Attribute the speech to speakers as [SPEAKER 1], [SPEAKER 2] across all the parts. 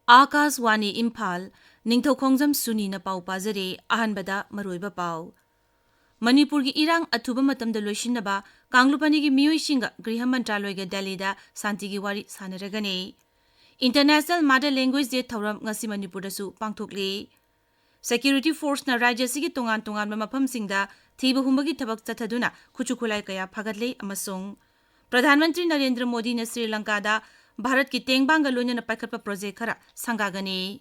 [SPEAKER 1] Akaswani Imphal, Ningthoukhongjam Suni na pau pazare ahanbada maroiba pau. Manipur gi irang athuba matamda loishinaba Kanglupani gi miyoi-singa Griha Mantraloiga Delhi-da santi gi wari sanaragane. International Mother Language Day thauram ngasi Manipur-dasu pangthokli. Security Force na rajya sigi tongan-tongan mafamsingda thiba humbagi thabak chathaduna khuchukhulai kaya phagatle amasung Pradhan Mantri Narendra Modi na Sri Lanka-da Bharat ki tengbanga loina paikhatpa project khara sangagani.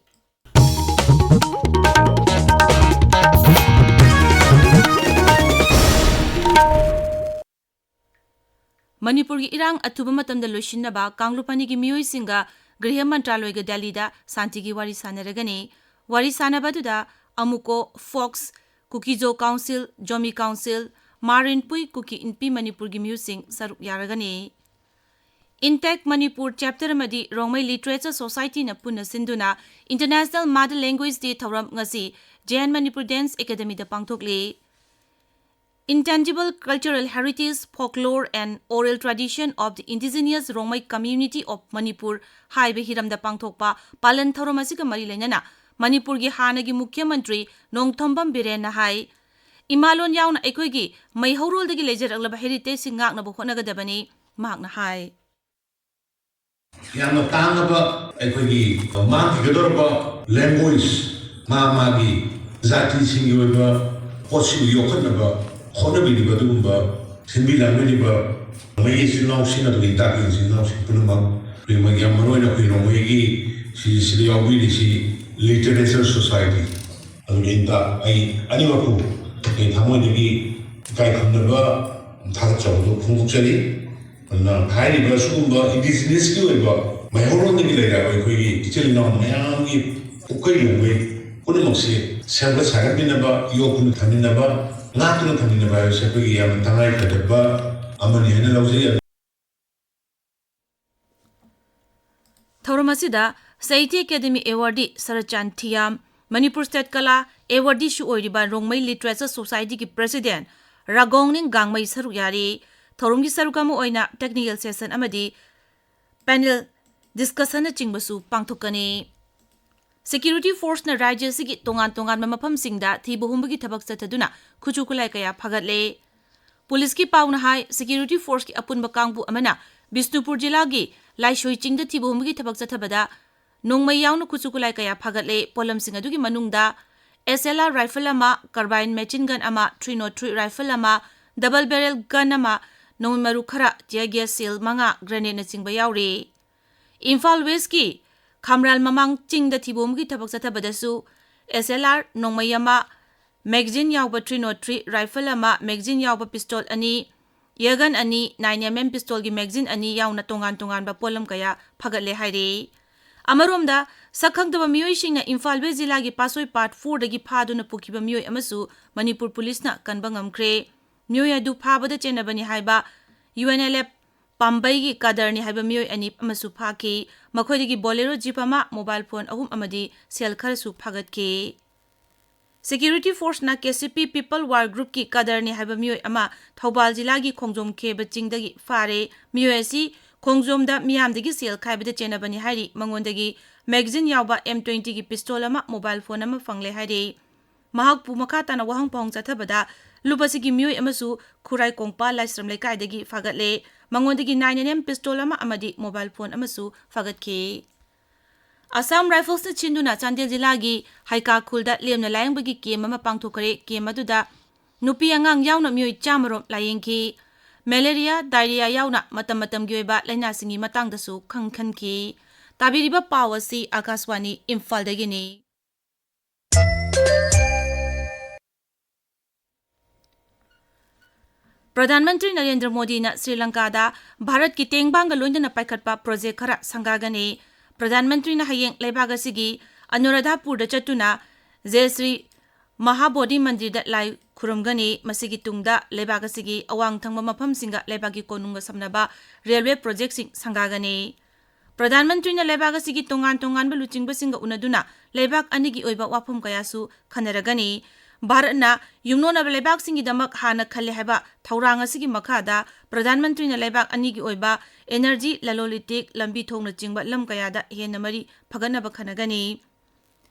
[SPEAKER 1] Manipur gi irang athuba matamda loishinnaba Kanglupani gi miyoi-singa Griha Mantraloiga Delhi-da santi gi wari sanaragani. Wari sanabaduda amuko Fox Kukizo Council, Jomi Council, Marinpui Kuki Inpi Manipur gi miyusing saruk yaragani. Intact Manipur Chapter Amadi Rongmai Literature Society na punna sinduna International Mother Language Day thauram ngasi Jain Manipur Dance Academy da pangthokli. Intangible cultural heritage, folklore and oral tradition of the indigenous Rongmai community of Manipur haibe hiram da pangthokpa palan thauram asiga mari lainana Manipur gi hanagi Mukhya Mantri Nongthombam Biren na hai Imalon yauna ekoigi mai horol dagi lejaralaba heritage singak na hotnagadabani mahak na hai.
[SPEAKER 2] Yang tangaba aikogi mangkigadorba language magi zati singi oiba posi yokhanaba khonabini badumba simbi language ba mai sinau sinadu intaki sinau punuma prima yamaroi na kuino moigi si yawi si literature society aginta ai animaku ai thamodigi kai khamnaba thagchawdo khungchari na khai ba sugumba indigenous ki oiba mayhoron ni lega oi khoi ichil na mayam gi ukai lungoi punamoksi sabga sagadinaba yokun thaminaba ngatun thaminaba sabgi yam tangai kadaba amani hena lawjai
[SPEAKER 1] Thauramasida Sahitya Academy Awardee Sarachan Thiam, Manipur State Kala Awardee Shu Oiriba Rongmai Literature Society ki President Ragongning Gangmai Saruk Yari, Thorumgi Sarukamu Oina Technical Session Amadi Panel Discussion na chingbasu pangthokani. Security Force na rajya sigi tongan-tongan mafamsingda thiba humbagi thabak chathaduna khuchukulai kaya phagatle. Police ki pauna hai Security Force ki apunba kangbu amana Bishnupur Jilla gi Laishoi Chingda thiba humbagi thabak chathabada nongmai yauna khuchukulai kaya phagatle polamsing adugi manungda SLR rifle ama, carbine machine gun ama, 303 rifle ama, double barrel gun ama, nongmaru khara tear gas seal manga grenade na chingba yauri. Imphal West ki Khamral Mamang Chingda thibom gi thabak chathabadasu SLR nongmai ama, magazine yauba 303 rifle ama, magazine yauba pistol ani, yagan ani, 9mm pistol gi magazine ani yauna tongan-tongan ba polam kaya phagatle haire. Amaromda sakhangdaba miyoi-singna Imphal West Jilla gi Pasoi Part 4 dagi phaduna pukiba miyoi amasu Manipur Police na kanba ngamkhre. Miyoi adu phabada chenabani haiba UNLF Pambai gi Kadarni haiba miyoi ani amasu phaki makhoidagi Bolero jeep ama mobile phone ahum amadi sel kharasu phagatke. Security Force na KCP People War Group ki Kadarni haiba miyoi ama Thoubal Jilla gi Khongjom kheba chingdagi fare miyoi asi Khongjomda miyamdagi sel khaibada chenabani hairi mangondagi magazine yauba M20 gi pistol ama mobile phone ama fangle hairi. Mahakpu makhatana wahang pahong chathabada lupasigi miyoi amasu Khurai Kongpa Laisram Lekaidagi fagatle mangondagi 9mm pistol ama amadi mobile phone amasu fagatke. Assam Rifles na chinduna Chandel Jilla gi Haika Khulda lemna layangbagi kem ama pangthokare kem aduda nupi angang yauna miyoi chamarom layengki malaria diarrhea yauna matam-matam gi oiba lainasingi matangdasu khangkhanki. Tabiriba pawasi Akaswani Imphal dagini. Pradhan Mantri Narendra Modi na Sri Lanka-da Bharat ki tengbanga loina paikhatpa project khara sangagani. Pradhan Mantri na hayeng laibaga sigi Anuradhapur da chatuna Jayasri Mahabodhi Mandir da lai khurumgani masigi tungda laibaga sigi awang thangma mafamsinga laibagi konunga samnaba railway project sing sangagani. Pradhan Mantri na laibaga sigi tongan-tongan ba luchingba singa unaduna laibag anigi oiba wapum kayasu khanaragani. भारतना युमनोनब लेबाकसिंगीदमक हाना खल्ले हाइबा थौरांग असिगी मखादा प्रधानमंत्री ने लेबाक अनिगी ओइबा energy ललोलिटिक लंबी थोंगना चिंगबा lump कयादा हेन्ना मरी फगनब खनगनी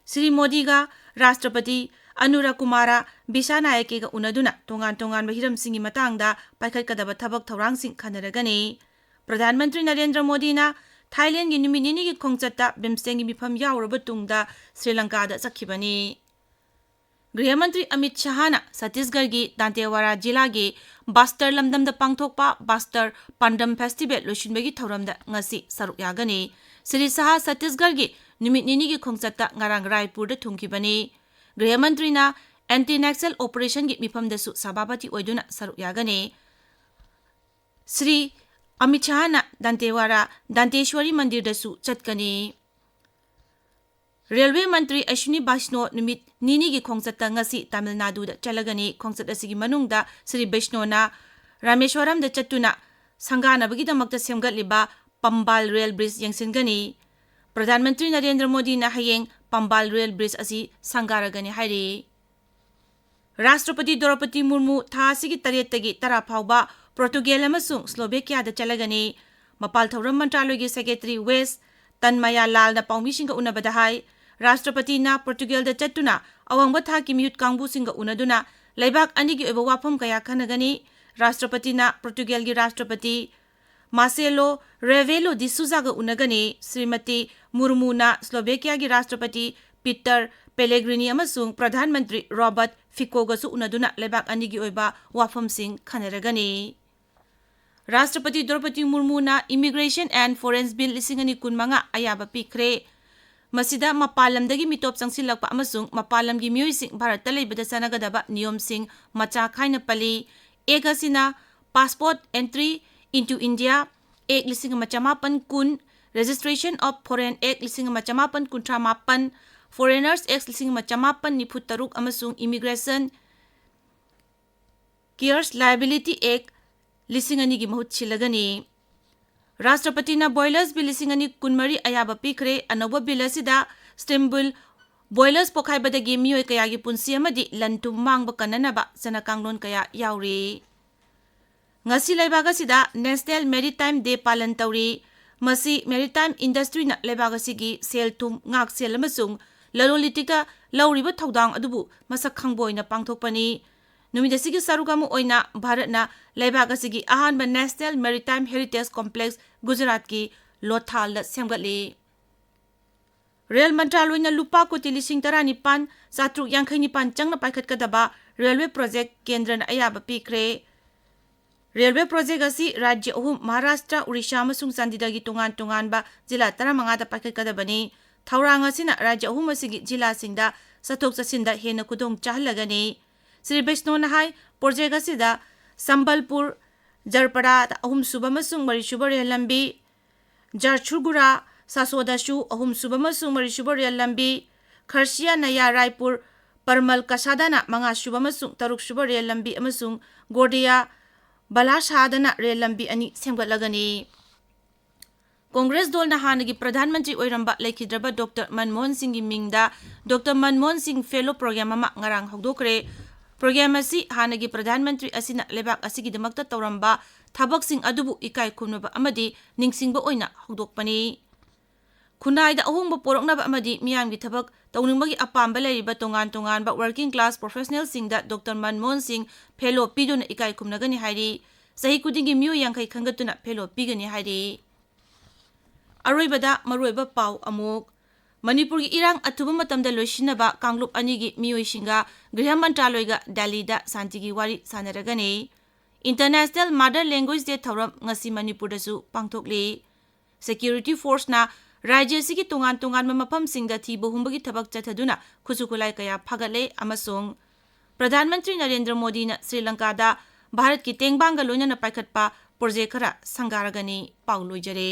[SPEAKER 1] श्री मोदी का राष्ट्रपति अनुरा कुमारा बिसानायके का उनदुना तोंगान तोंगान Hiram सिंगी मतंगदा पाइखटकदब थबक थौरांगसिंग खनरगनी प्रधानमंत्री नरेंद्र मोदी ना थाईलैंड की नुमित निनी की खोंगचत्ता बिम्स्टेंग की मिफम यावरब तुंगदा श्रीलंका चखिबनी गृहमंत्री अमित शाह ना छत्तीसगढ़ की दांतेवाड़ा जिला के बास्टर लमदम पांगथोकपा बास्टर पांडम फेस्टिवल लोइसिनबगी थौरमदा ngasi सरुक यागनी श्री शाह छत्तीसगढ़ की नुमित निनी की खोंगचत्ता ngarang रायपुर थुंगखिबनी गृहमंत्री ना एंटी नक्सल ऑपरेशन की मिफम दसु सभापति ओइदुना सरुक यागनी श्री अमित शाह ना दांतेवाड़ा दांतेश्वरी मंदिर दसु चटकनी रेलवे मंत्री अश्विनी वैष्णो नुमित निनी की खोंगचत्ता ngasi तमिलनाडु चलगनी खोंगचत असिगी मनुंगदा श्री वैष्णोना रामेश्वरम द चट्टुना संगानबगीदमक्ता सेमगतलिबा पंबाल रेल ब्रिज यंगसिनगनी प्रधानमंत्री नरेंद्र मोदी ना हयेंग पंबाल रेल ब्रिज असी संगारगनी हाइरे राष्ट्रपति द्रौपदी मुर्मू थासिगी 8 फाउबा पोर्तुगेल अमसुंग स्लोवेकियादा चलगनी मपाल थौरम मंत्रालय की सेक्रेटरी वेस्ट तन्मया लाल ना पाउमीसिंग उनबदा हाई राष्ट्रपति ना पोर्तुगेल चट्टुना अवंग था की मिहुत कांगबुसिंग उनदुना लेबाक अनिगी ओइबा वाफम कया खनगनी राष्ट्रपति ना पोर्तुगेल की राष्ट्रपति मार्सेलो रेवेलो डी सुजागा उनगनी श्रीमती मुर्मू ना स्लोवेकिया की राष्ट्रपति पीटर पेलेग्रिनी अमसुंग प्रधानमंत्री रॉबर्ट फिकोगसु उनदुना लेबाक अनिगी ओइबा वाफम सिंग खनरगनी राष्ट्रपति द्रौपदी मुर्मू ना इमिग्रेशन एंड फॉरेन बिल 2015 अयाबा पीखरे मसिदा मपालमदगी मिटोप चंगसिलकपा अमसुंग मपालमगी मियोइसिंग भारत लेबदा सनगदबा नियमसिंग मचा खाइना पली एक असिना passport entry into India 1950 registration of foreign act 1958 foreigners act 1993 अमसुंग इमिग्रेशन केयर्स लायबिलिटी एक्ट 2002 की महुत छिलगनी राष्ट्रपति ना बॉयलर्स बिल 2013 अयाबा पीखरे अनौब बिल असिदा स्टेम्बुल बॉयलर्स पोखाइबदगी मियोय कयागी पुंसी अमदी लंतुम मांगब कननबा सनकांगलोन कया याउरी ngasi lebaga sida national maritime day palan tawri masi maritime industry na lebaga sigi sel thum ngak sel amasung lalolitika lauriba thodang adubu masak khangboina pangthokpani numida sigi sarugamu oina bharat na lebaga sigi ahan ba national maritime heritage complex gujarat ki lothal la semgatli rail मंत्रालय ना लुपा कोटी 19 सात्रु यांखैनिपान चंगना पाइखटकदबा railway project केंद्र ना अयाबा पीखरे railway project असी राज्य अहुम महाराष्ट्र उड़ीसा अमसुंग चंडीगढ़ तोंगान तोंगानबा जिला 15 पाइखटकदबनी थौरांग असिना राज्य अहुम असिगी जिला सिंगदा सथोक चसिंदा हेन खुदोंग चाहलगनी श्री वैष्णो नहाय प्रोजेक्ट असिदा संबलपुर जरपड़ा अहुम सुबा अमसुंग मरी सुबा रेल लंबी जरछुगुड़ा सासोदासु अहुम सुबा अमसुंग मरी सुबा रेल लंबी खरसिया नया रायपुर परमल कसादाना मंगा सुबा अमसुंग तरुक सुबा रेल लंबी अमसुंग गोडिया बलासादना रेल लंबी अनि सेमगतलगनी कांग्रेस दल हानगी प्रधानमंत्री ओइरंबा लेखिद्रबा डॉक्टर मनमोहन सिंह की मिंगदा doctor Manmohan Singh fellow programme अमा ngarang हौदोकरे प्रोग्राम असी हानगी प्रधानमंत्री असिना लेबाक असिगिदमक्ता तौरंबा थबकसिंग अदुबु इकाय खुमनबा अमदी निंगसिंगबा ओइना हौदोकपनी खुनाइदा अहोंबा पोरकनबा अमदी मियामगी थबक तौनिंगबगी अपाम्बा लेरिबा तोंगान तोंगानबा वर्किंग क्लास प्रोफेशनल सिंगदा डॉक्टर मनमोहन सिंह फेलो पीदुना इकाय खुमनगनी हाइरी सही कुदिंगी मियो यांखै खंगतुना फेलो पीगनी हाइरी अरोइबदा मरोइबा पाउ अमुक मणिपुर की इरांग अथुब मतमदा लोइसिनबा कांगलुप अनिगी मियोइसिंगा गृह मंत्रालयगा दिल्लीदा शांतिगी वारी सानरगनी इंटरनेशनल मदर लैंग्वेज डे थौरम ngasi मणिपुरदसु पांगथोकली सिक्योरिटी फोर्स ना राज्य सिगी तोंगान तोंगान मफम सिंगदा थीबो हुंबगी थबक चथदुना खुसुकुलाई कया फगले अमसोंग प्रधानमंत्री नरेंद्र मोदी ना श्रीलंका दा भारत की तेंगबांगा लोइना पाइखटपा प्रोजेक्ट खरा संगारगनी पाउ लोइजरे